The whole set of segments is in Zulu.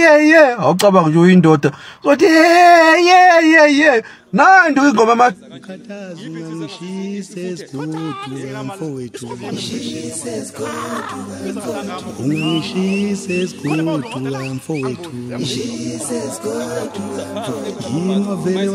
yeah awucabanga nje uyindoda uzothi yeah nandi ingoma Khathaza ungangishise esigudu mfowethu ungangishise esigudu mfowethu ngingavele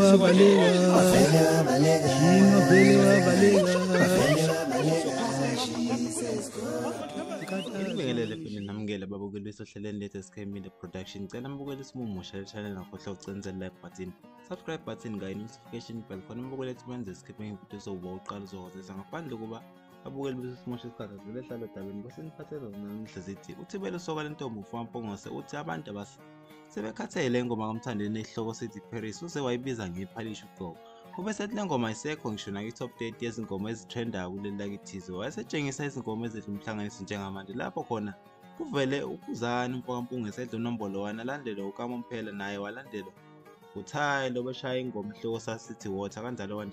Ngibingelele phela namukela babukeli besohleleni lethu SKMedia Production. Cela mbukeli isimumusha le channel ngakhohlwa ukucendzela like button, subscribe button kanye notification bell khona mbukeli ethi benze sikhiphe ngevidiyo sokuba uqala uzokwazisa ngaphandle kuba babukeli besimumusha isikhathi silehlala edabeni baseniphathela namuhla zithi uthibela soka lentombi uFampongose uthi abantu abasi sebekhathele ingoma kaMthandeni esihloko sithi Paris usewayibiza ngephalishi uqobo. Kube sethi le ngoma isekho ngisho na top 30 yezingoma ezitrendayo kuleli lakithizo. Wayesetshengisa izingoma ezidlumhlanganisi njengamanje lapho khona kuvele ukuzana uMpokampungu esedla unombolo 1 alandelwa uKaMomphela naye walandelwa uThayilo beshaya ingoma ihloko sasithi water kanjalo.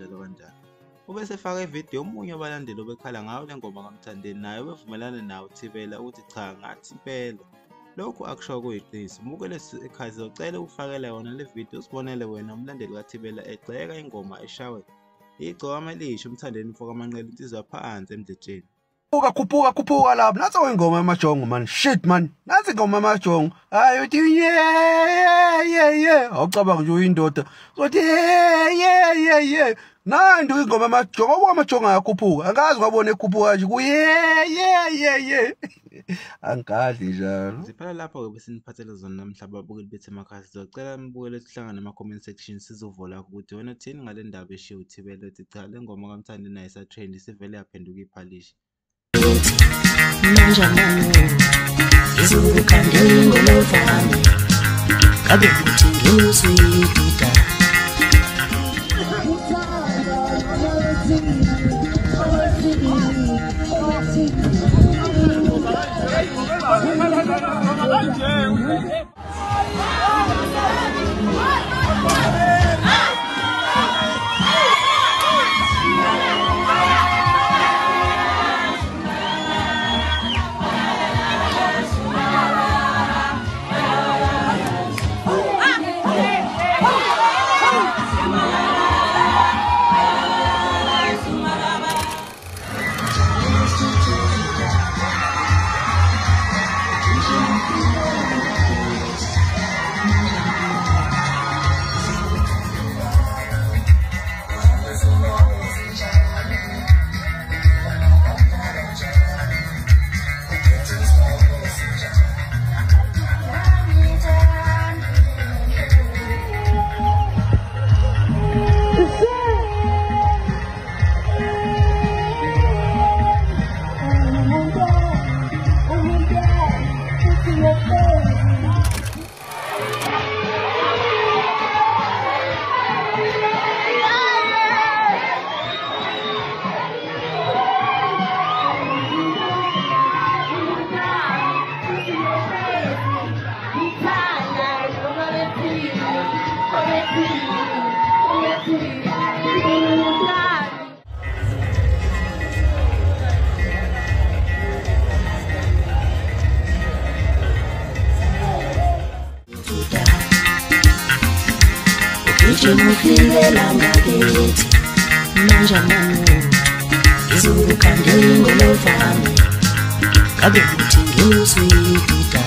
Ube sefaka ivideo omunye abalandeli bekhala ngayo le ngoma kaMthandeni naye bevumelana nawe uThibela uthi cha ngathi impela lokhu akusho kuyiqiniso. Mbukele ekhaya sizocela ukufakela yona le video usibonele wena umlandeli kaThibela egxeka ingoma eshawe igcoma elisho uMthandeni ufaka amanqele insizwa phansi emdletsheni. Khuphuka lapho nathi ingoma yamajongo man shit man nathi ingoma yamajongo hayi uthi yeah awucabanga nje uyindoda uzothi yeah nandi ingoma yamajongo amajongo ayakhuphuka angazi ngabona ekhuphuka nje ku yeah angadli njalo siphela lapha ke besiniphathele zona namhla babukeli bethu emakhaya sizocela mbukele sihlangane ema comment section sizovola ukuthi wena uthini ngale ndaba eshiya uThibela ethi cha le ngoma kaMthandeni ayisa trend sivele yaphenduka iphalishi. Manja mano izukukhandeni ngolofana kabe kuthi ngiyosuyipita Uyibiza ngakithi manja mano izukukhandeni ngolofana kabe kuthi ngiyosuyipita